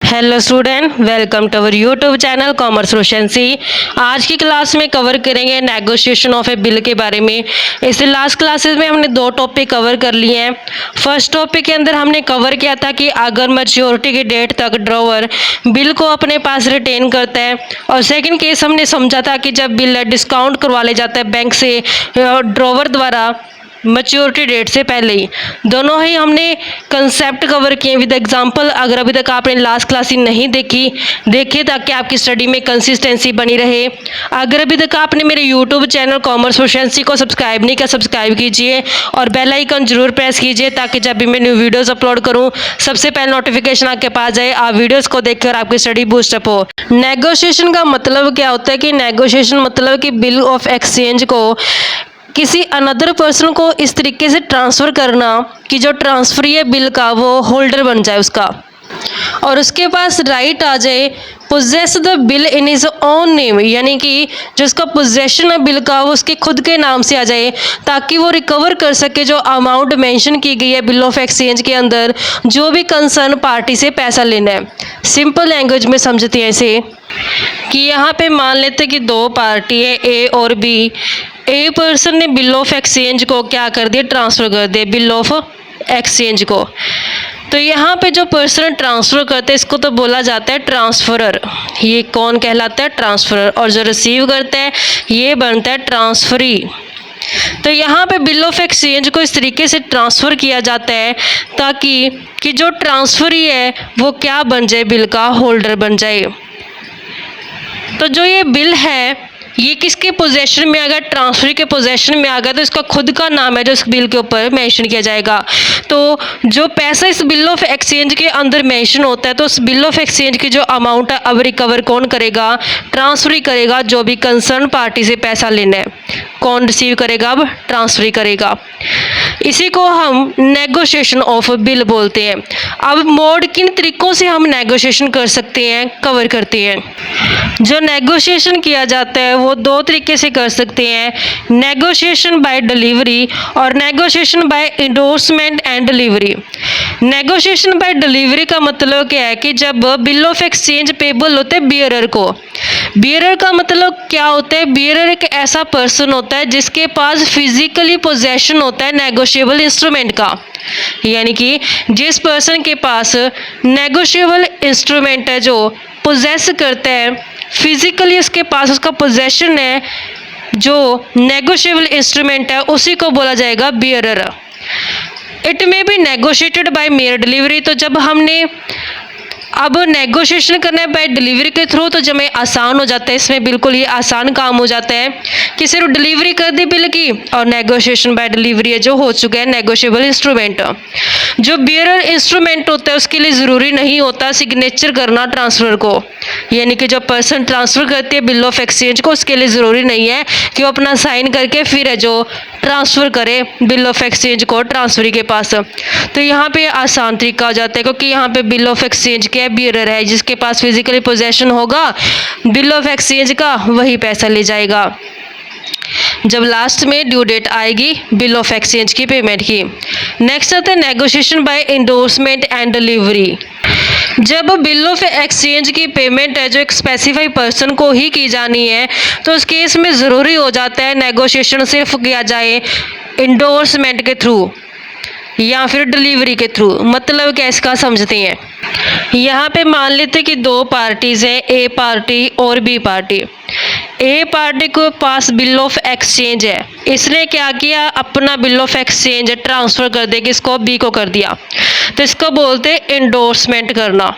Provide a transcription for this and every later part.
Hello student, welcome to our YouTube channel commerce रोशनसी। आज की क्लास में कवर करेंगे नेगोशिएशन ऑफ ए बिल के बारे में। इससे लास्ट क्लासेस में हमने दो टॉपिक कवर कर लिए हैं। फर्स्ट टॉपिक के अंदर हमने कवर किया था कि अगर मैच्योरिटी की डेट तक ड्रॉवर बिल को अपने पास रिटेन करता है, और सेकंड केस हमने समझा था कि जब बिल डिस्काउंट करवा ले जाता है बैंक से ड्रॉवर द्वारा मैच्योरिटी डेट से पहले ही। दोनों ही हमने कंसेप्ट कवर किए विद एग्जांपल। अगर अभी तक आपने लास्ट क्लास ही नहीं देखिए ताकि आपकी स्टडी में कंसिस्टेंसी बनी रहे। अगर अभी तक आपने मेरे यूट्यूब चैनल कॉमर्स रोशनसी को सब्सक्राइब नहीं किया, सब्सक्राइब कीजिए और बेल आइकन जरूर प्रेस कीजिए ताकि जब भी मैं न्यू वीडियोज़ अपलोड करूँ सबसे पहले नोटिफिकेशन आपके पास जाए। आप वीडियोज़ को देखकर आपकी स्टडी बूस्टअप हो। नेगोशिएशन का मतलब क्या होता है कि नेगोशिएशन मतलब कि बिल ऑफ एक्सचेंज को किसी अनदर पर्सन को इस तरीके से ट्रांसफ़र करना कि जो ट्रांसफरी है बिल का वो होल्डर बन जाए उसका, और उसके पास राइट आ जाए possess the bill in his own name, यानी कि जो उसका पोजेशन है बिल का वो उसके खुद के नाम से आ जाए ताकि वो रिकवर कर सके जो अमाउंट मेंशन की गई है बिल ऑफ एक्सचेंज के अंदर, जो भी कंसर्न पार्टी से पैसा लेना है। सिंपल लैंग्वेज में समझते हैं इसे कि यहाँ पे मान लेते हैं कि दो पार्टी है ए और बी। ए पर्सन ने बिल ऑफ एक्सचेंज को क्या कर दिया, ट्रांसफ़र कर दिया बिल ऑफ एक्सचेंज को। तो यहाँ पे जो पर्सन ट्रांसफ़र करते हैं इसको तो बोला जाता है ट्रांसफरर। ये कौन कहलाता है, ट्रांसफरर। और जो रिसीव करता है ये बनता है ट्रांसफरी। तो यहाँ पे बिल ऑफ एक्सचेंज को इस तरीके से ट्रांसफ़र किया जाता है ताकि कि जो ट्रांसफरी है वो क्या बन जाए, बिल का होल्डर बन जाए। तो जो ये बिल है ये किसके पोजेशन में, अगर ट्रांसफर के पोजेशन में आ गया तो इसका खुद का नाम है जो इस बिल के ऊपर मेंशन किया जाएगा। तो जो पैसा इस बिल ऑफ एक्सचेंज के अंदर मेंशन होता है तो उस बिल ऑफ एक्सचेंज की जो अमाउंट है अब रिकवर कौन करेगा, ट्रांसफर ही करेगा। जो भी कंसर्न पार्टी से पैसा लेना है कौन रिसीव करेगा, अब ट्रांसफर ही करेगा। इसी को हम नेगोशिएशन ऑफ बिल बोलते हैं। अब मोड किन तरीक़ों से हम नेगोशिएशन कर सकते हैं, कवर करते हैं। जो नेगोशिएशन किया जाता है वो दो तरीके से कर सकते हैं, नेगोशिएशन बाय डिलीवरी और negotiation by endorsement and delivery. Negotiation by delivery का मतलब क्या है कि जब बिल ऑफ एक्सचेंज पेबल होते हैं बियरर को। बियरर का मतलब क्या होता है, बियरर एक ऐसा पर्सन होता है जिसके पास फिजिकली पोजेशन होता है नेगोशिएबल इंस्ट्रूमेंट का, यानी कि जिस पर्सन के पास नेगोशिएबल इंस्ट्रूमेंट है, जो पोजेस करता है फिजिकली उसके पास उसका पोजेशन है जो नेगोशिएबल इंस्ट्रूमेंट है, उसी को बोला जाएगा bearer. It may be negotiated by mere delivery. तो जब हमने अब नेगोशिएशन करना है बाय डिलीवरी के थ्रू तो जब आसान हो जाता है, इसमें बिल्कुल ये आसान काम हो जाता है कि सिर्फ डिलीवरी कर दी बिल की और नेगोशिएशन बाय डिलीवरी है जो हो चुका है नेगोशिएबल इंस्ट्रूमेंट। जो बियरर इंस्ट्रूमेंट होता है उसके लिए ज़रूरी नहीं होता सिग्नेचर करना ट्रांसफ़र को, यानी कि जो पर्सन ट्रांसफ़र करती है बिल ऑफ एक्सचेंज को उसके लिए ज़रूरी नहीं है कि वो अपना साइन करके फिर है जो ट्रांसफ़र करे बिल ऑफ एक्सचेंज को ट्रांसफरी के पास। तो यहाँ पे आसान तरीका हो जाता है क्योंकि यहाँ पे बिल ऑफ एक्सचेंज क्या है, बियरर है जिसके पास फिजिकली पोजेशन होगा बिल ऑफ एक्सचेंज का, वही पैसा ले जाएगा जब लास्ट में ड्यू डेट आएगी बिल ऑफ एक्सचेंज की पेमेंट की। नेक्स्ट आता है negotiation by endorsement and delivery. जब बिल ऑफ एक्सचेंज की पेमेंट है जो एक स्पेसिफाई पर्सन को ही की जानी है तो उस केस में ज़रूरी हो जाता है नेगोशिएशन सिर्फ किया जाए इंडोर्समेंट के थ्रू या फिर डिलीवरी के थ्रू। मतलब क्या इसका समझते हैं। यहाँ पे मान लेते कि दो पार्टीज़ हैं, ए पार्टी और बी पार्टी। ए पार्टी के पास बिल ऑफ एक्सचेंज है, इसने क्या किया, अपना बिल ऑफ एक्सचेंज ट्रांसफ़र कर दे किसको, बी को कर दिया। तो इसको बोलते हैं इंडोर्समेंट करना।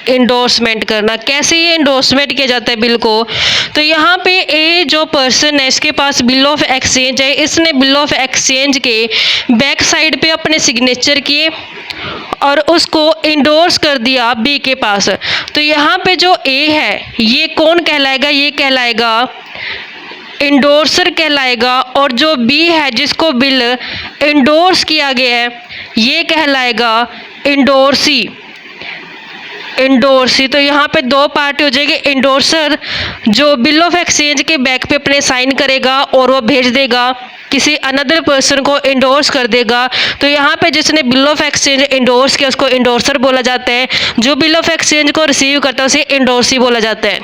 इंडोर्समेंट करना कैसे ये इंडोर्समेंट किया जाता है बिल को, तो यहाँ पे ए जो पर्सन है इसके पास बिल ऑफ एक्सचेंज है, इसने बिल ऑफ एक्सचेंज के बैक साइड पे अपने सिग्नेचर किए और उसको इंडोर्स कर दिया बी के पास। तो यहाँ पे जो ए है ये कौन कहलाएगा, ये कहलाएगा इंडोर्सर कहलाएगा, और जो बी है जिसको बिल इंडोर्स किया गया है ये कहलाएगा इंडोर्सी। इंडोर्सी। तो यहाँ पे दो पार्टी हो जाएगी, इंडोर्सर जो बिल ऑफ एक्सचेंज के बैक पे अपने साइन करेगा और वो भेज देगा किसी अनदर पर्सन को इंडोर्स कर देगा तो यहाँ पे जिसने बिल ऑफ एक्सचेंज इंडोर्स किया उसको इंडोर्सर बोला जाता है। जो बिल ऑफ एक्सचेंज को रिसीव करता है उसे इंडोर्सी बोला जाता है।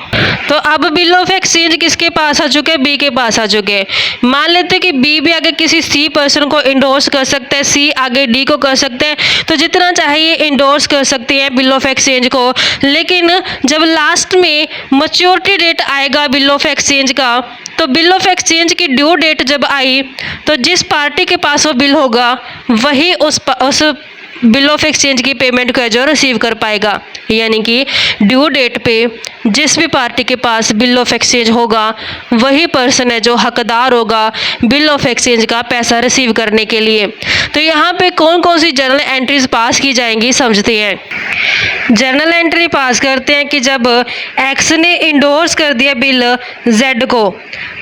तो अब बिल ऑफ एक्सचेंज किसके पास आ चुके हैं? बी के पास आ चुके हैं। मान लेते हैं कि बी भी आगे किसी सी पर्सन को इंडोर्स कर सकता है, सी आगे डी को कर सकते हैं, तो जितना चाहिए इंडोर्स कर सकते हैं बिल ऑफ एक्सचेंज को। लेकिन जब लास्ट में मैच्योरिटी डेट आएगा बिल ऑफ एक्सचेंज का, तो बिल ऑफ एक्सचेंज की ड्यू डेट जब आई तो जिस पार्टी के पास वो बिल होगा वही उस बिल ऑफ एक्सचेंज की पेमेंट को जो रिसीव कर पाएगा। यानी कि ड्यू डेट पे जिस भी पार्टी के पास बिल ऑफ एक्सचेंज होगा वही पर्सन है जो हकदार होगा बिल ऑफ एक्सचेंज का पैसा रिसीव करने के लिए। तो यहाँ पे कौन कौन सी जर्नल एंट्रीज पास की जाएंगी समझते हैं। जर्नल एंट्री पास करते हैं कि जब एक्स ने इंडोर्स कर दिया बिल जेड को,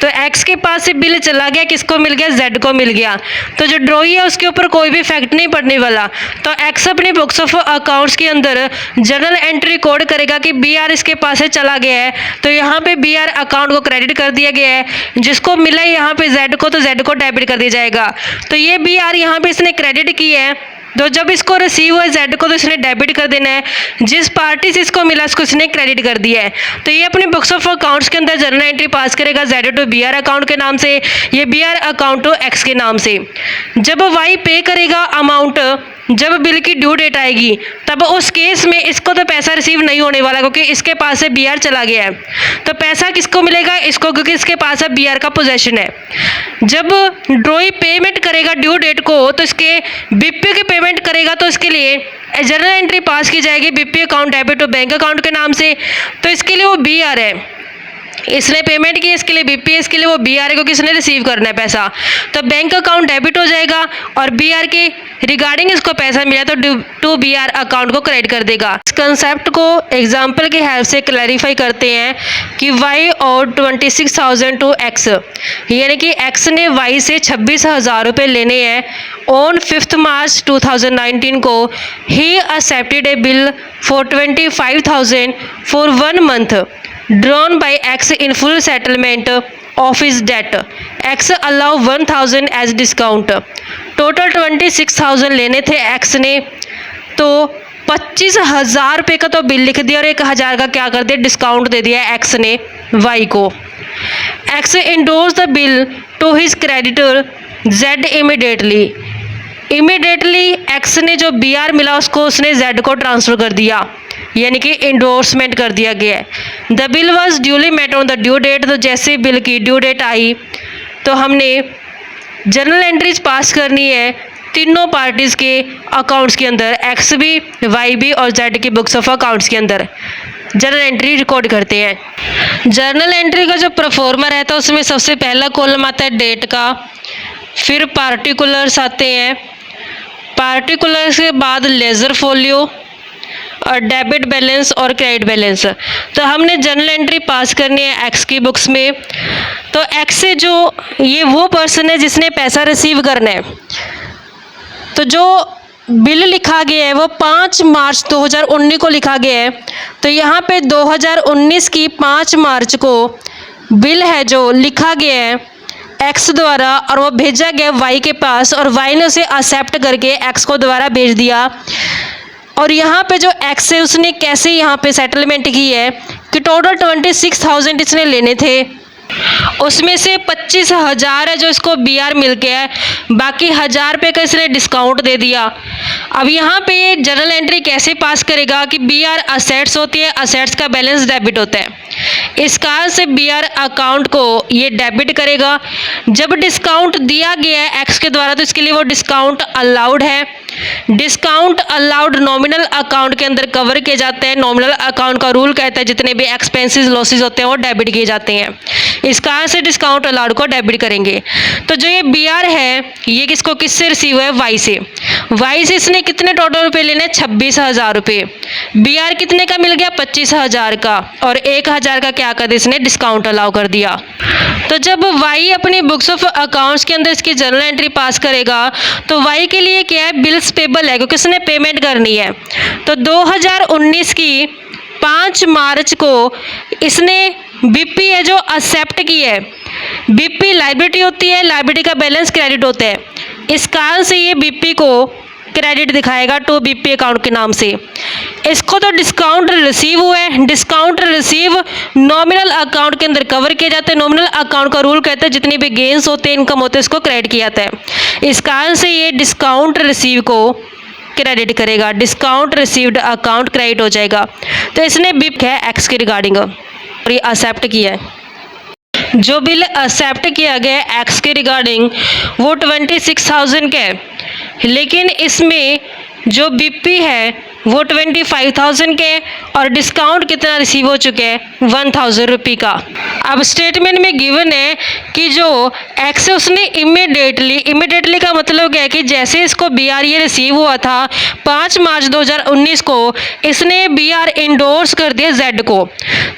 तो एक्स के पास से बिल चला गया, किसको मिल गया? जेड को मिल गया। तो जो ड्रॉई है उसके ऊपर कोई भी इफेक्ट नहीं पड़ने वाला। तो एक्स अपने बुक्स ऑफ अकाउंट्स के अंदर जर्नल एंट्री रिकॉर्ड करेगा कि बी आर इसके पास से चला गया है, तो यहाँ पे बी आर अकाउंट को क्रेडिट कर दिया गया है। जिसको मिला है यहाँ पे जेड को, तो जेड को डेबिट कर दिया जाएगा। तो ये बी आर यहाँ पे इसने क्रेडिट की है, तो जब इसको रिसीव हुआ जेड को तो इसने डेबिट कर देना है। जिस पार्टी से इसको मिला उसको इसने क्रेडिट कर दिया है। तो ये अपने बुक्स ऑफ अकाउंट्स के अंदर जर्नल एंट्री पास करेगा Z to B R account के नाम से, ये B R account to X के नाम से। जब वाई पे करेगा अमाउंट, जब बिल की ड्यू डेट आएगी, तब उस केस में इसको तो पैसा रिसीव नहीं होने वाला क्योंकि इसके पास से बी आर चला गया है। तो पैसा किसको मिलेगा? इसको, क्योंकि इसके पास है बी आर का पोजेशन है। जब ड्रॉई पेमेंट करेगा ड्यू डेट को, तो इसके बीपी की पेमेंट करेगा, तो इसके लिए जर्नल एंट्री पास की जाएगी BP account debit to bank account के नाम से। तो इसके लिए वो बी आर है, इसने पेमेंट की, इसके लिए बीपी है, इसके लिए वो बी आर है क्योंकि इसने रिसीव करना है पैसा। तो बैंक अकाउंट डेबिट हो जाएगा और बी आर के रिगार्डिंग इसको पैसा मिला तो टू बी आर अकाउंट को क्रेडिट कर देगा। इस कंसेप्ट को एग्जांपल की हेल्प से क्लैरिफाई करते हैं कि वाई और 26,000 टू एक्स, यानी कि एक्स ने वाई से 26,000 रुपये लेने हैं। ऑन 5 मार्च 2019 को he accepted A bill for 25,000 for 1 month drawn by X in full settlement of his debt. X allow 1,000 as discount. Total 26,000 लेने थे X ने, तो 25,000 रुपये का तो बिल लिख दिया और 1,000 का क्या कर दिया? डिस्काउंट दे दिया X ने Y को। X endorsed the bill to his creditor Z immediately. X ने जो BR मिला उसको उसने Z को ट्रांसफ़र कर दिया, यानी कि इंडोर्समेंट कर दिया गया है। The bill was duly met on the due date, तो जैसे बिल की ड्यू डेट आई तो हमने जर्नल एंट्रीज पास करनी है तीनों पार्टीज़ के अकाउंट्स के अंदर, एक्स भी, वाई भी और जेड की बुक्स ऑफ अकाउंट्स के अंदर जर्नल एंट्री रिकॉर्ड करते हैं। जर्नल एंट्री का जो परफॉर्मर है तो उसमें सबसे पहला कॉलम आता है डेट का, फिर पार्टिकुलर्स आते हैं, पार्टिकुलर्स के बाद लेजर फोलियो और डेबिट बैलेंस और क्रेडिट बैलेंस। तो हमने जर्नल एंट्री पास करनी है एक्स की बुक्स में। तो एक्स से जो ये वो पर्सन है जिसने पैसा रिसीव करना है, तो जो बिल लिखा गया है वो 5 मार्च 2019 को लिखा गया है। तो यहाँ पे 2019 की 5 मार्च को बिल है जो लिखा गया है एक्स द्वारा और वो भेजा गया वाई के पास, और वाई ने उसे एक्सेप्ट करके एक्स को दोबारा भेज दिया। और यहाँ पे जो एक्स है उसने कैसे यहाँ पे सेटलमेंट की है कि टोटल 26,000 इसने लेने थे, उसमें से 25,000 है जो इसको बी आर मिल गया है, बाकी 1,000 रुपये का इसने डिस्काउंट दे दिया। अब यहाँ पे जर्नल एंट्री कैसे पास करेगा कि बी आर असेट्स होती है, असेट्स का बैलेंस डेबिट होता है, इस कारण से बी आर अकाउंट को ये डेबिट करेगा। जब डिस्काउंट दिया गया है एक्स के द्वारा तो इसके लिए वो डिस्काउंट अलाउड है। डिस्काउंट अलाउड नॉमिनल अकाउंट के अंदर कवर किए जाते हैं। नॉमिनल अकाउंट का रूल कहता है जितने भी एक्सपेंसेस लॉसेस होते हैं वो डेबिट किए जाते हैं, इस कारण से डिस्काउंट अलाउड को डेबिट करेंगे। तो जो ये बी आर है ये किसको किससे रिसीव है? वाई से। वाई से इसने कितने टोटल रुपए लेने? 26,000 रुपये। बी आर कितने का मिल गया? 25,000 का, और 1,000 का क्या कर दिया इसने? डिस्काउंट अलाउ कर दिया। तो जब वाई अपनी बुक्स ऑफ अकाउंट्स के अंदर इसकी जर्नल एंट्री पास करेगा तो वाई के लिए क्या है? बिल्स पेबल है क्योंकि इसने पेमेंट करनी है। तो 2019 की 5 मार्च को इसने बीपी है जो एक्सेप्ट की है, बीपी लायबिलिटी होती है, लायबिलिटी का बैलेंस क्रेडिट होता है, इस कारण से ये बीपी को क्रेडिट दिखाएगा टू बीपी अकाउंट के नाम से। इसको तो डिस्काउंट रिसीव हुआ है, डिस्काउंट रिसीव नॉमिनल अकाउंट के अंदर कवर किया जाता है। नॉमिनल अकाउंट का रूल कहता है जितनी भी गेंस होते हैं, इनकम होते हैं, इसको क्रेडिट किया जाता है। इस कारण से ये डिस्काउंट रिसीव को क्रेडिट करेगा, डिस्काउंट रिसीव्ड अकाउंट क्रेडिट हो जाएगा। तो इसने बिप है एक्स के रिगार्डिंग और ये एक्सेप्ट किया है। जो बिल एक्सेप्ट किया गया है एक्स के रिगार्डिंग वो 26,000 का है, लेकिन इसमें जो बीपी है वो 25,000 के और डिस्काउंट कितना रिसीव हो चुके हैं 1,000 रुपये का। अब स्टेटमेंट में गिवन है कि जो एक्स है उसने इमीडिएटली का मतलब क्या है कि जैसे इसको बीआर ये रिसीव हुआ था 5 मार्च 2019 को, इसने बीआर इंडोर्स कर दिया जेड को।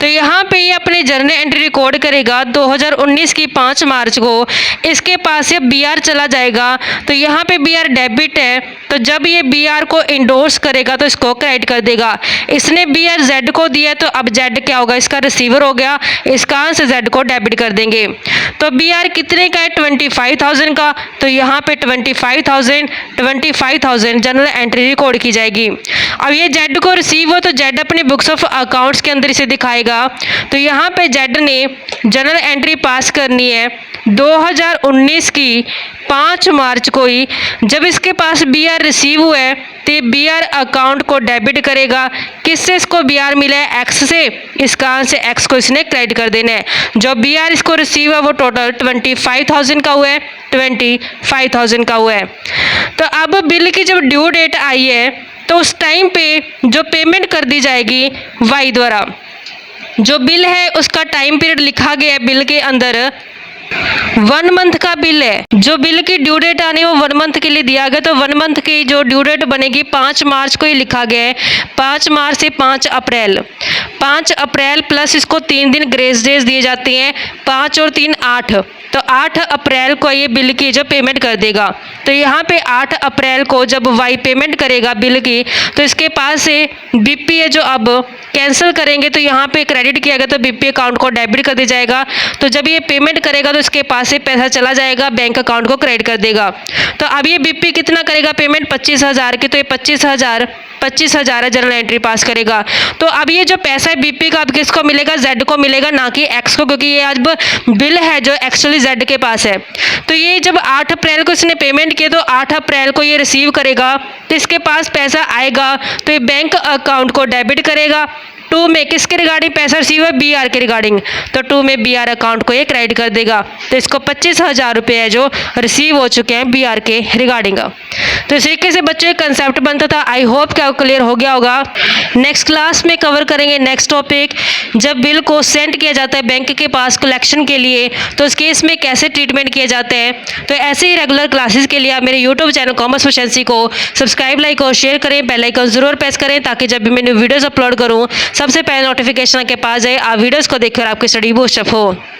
तो यहाँ पे ये अपने जर्नल एंट्री रिकॉर्ड करेगा 2019 की 5 मार्च को, इसके पास ये बीआर चला जाएगा। तो यहाँ पे बीआर डेबिट है, तो जब ये बीआर को इंडोर्स करेगा तो इसको क्रेडिट कर देगा। इसने बीआर जेड को दिया तो अब जेड क्या होगा, इसका रिसीवर हो गया, इस कारण से जेड को डेबिट कर देंगे। तो बीआर कितने का है 25,000 का, तो यहाँ पे 25,000 जनरल एंट्री रिकॉर्ड की जाएगी। अब ये जेड को रिसीव हो तो जेड अपने बुक्स ऑफ अकाउंट्स के अंदर इसे दिखाएगा। तो यहाँ पे जेड ने जनरल एंट्री पास करनी है 2019 की 5 मार्च को ही। जब इसके पास बीआर रिसीव हुआ है तो बीआर अकाउंट को डेबिट करेगा। किससे इसको बीआर मिला है, एक्स से, इस कारण से एक्स को इसने क्रेडिट कर देना है। जो बीआर इसको रिसीव है वो टोटल 25,000 का हुआ है, 25,000 का हुआ है। तो अब बिल की जब ड्यू डेट आई है तो उस टाइम पे जो पेमेंट कर दी जाएगी वाई द्वारा। जो बिल है उसका टाइम पीरियड लिखा गया है बिल के अंदर, 1 मंथ का बिल है। जो बिल की ड्यू डेट आनी है वो 1 मंथ के लिए दिया गया, तो 1 मंथ की जो ड्यू डेट बनेगी 5 मार्च को ही लिखा गया है। 5 मार्च से 5 अप्रैल, 5 अप्रैल प्लस इसको 3 दिन ग्रेस डेज दिए जाते हैं, 5 और 3 8, तो 8 अप्रैल को ये बिल की जो पेमेंट कर देगा। तो यहाँ पे 8 अप्रैल को जब वाई पेमेंट करेगा बिल की, तो इसके पास से बीपी है जो अब कैंसिल करेंगे तो यहाँ पे क्रेडिट किया गया तो बीपी अकाउंट को डेबिट कर दिया जाएगा। तो जब ये पेमेंट करेगा तो इसके पास से पैसा चला जाएगा, बैंक अकाउंट को क्रेडिट कर देगा। तो अब ये बीपी कितना करेगा पेमेंट 25,000 की, तो ये 25,000 है, जनरल एंट्री पास करेगा। तो अब ये जो पैसा है बीपी का अब किसको मिलेगा, जेड को मिलेगा, ना कि एक्स को, क्योंकि ये अब बिल है जो एक्चुअली जेड के पास है। तो ये जब 8 अप्रैल को इसने पेमेंट किया तो 8 अप्रैल को ये रिसीव करेगा, तो इसके पास पैसा आएगा तो ये बैंक अकाउंट को डेबिट करेगा। 2 में किसके रिगार्डिंग पैसा रिसीव है, बीआर के रिगार्डिंग, तो 2 में बीआर अकाउंट को ये क्रेडिट कर देगा। तो इसको 25,000 रुपये है जो रिसीव हो चुके हैं बीआर के रिगार्डिंग। तो इस तरीके से बच्चों का कंसेप्ट बनता था। आई होप क्या क्लियर हो गया होगा। नेक्स्ट क्लास में कवर करेंगे नेक्स्ट टॉपिक, जब बिल को सेंड किया जाता है बैंक के पास कलेक्शन के लिए तो उस केस में कैसे ट्रीटमेंट किए जाते हैं। तो ऐसे ही रेगुलर क्लासेस के लिए आप मेरे यूट्यूब चैनल कॉमर्स प्रोफिशिएंसी को सब्सक्राइब, लाइक और शेयर करें, बेल आइकन जरूर प्रेस करें ताकि जब भी मैं वीडियोस अपलोड करूं सबसे पहले नोटिफिकेशन आपके पास जाए, आप वीडियोस को देखकर आपकी स्टडी बूस्ट अप हो।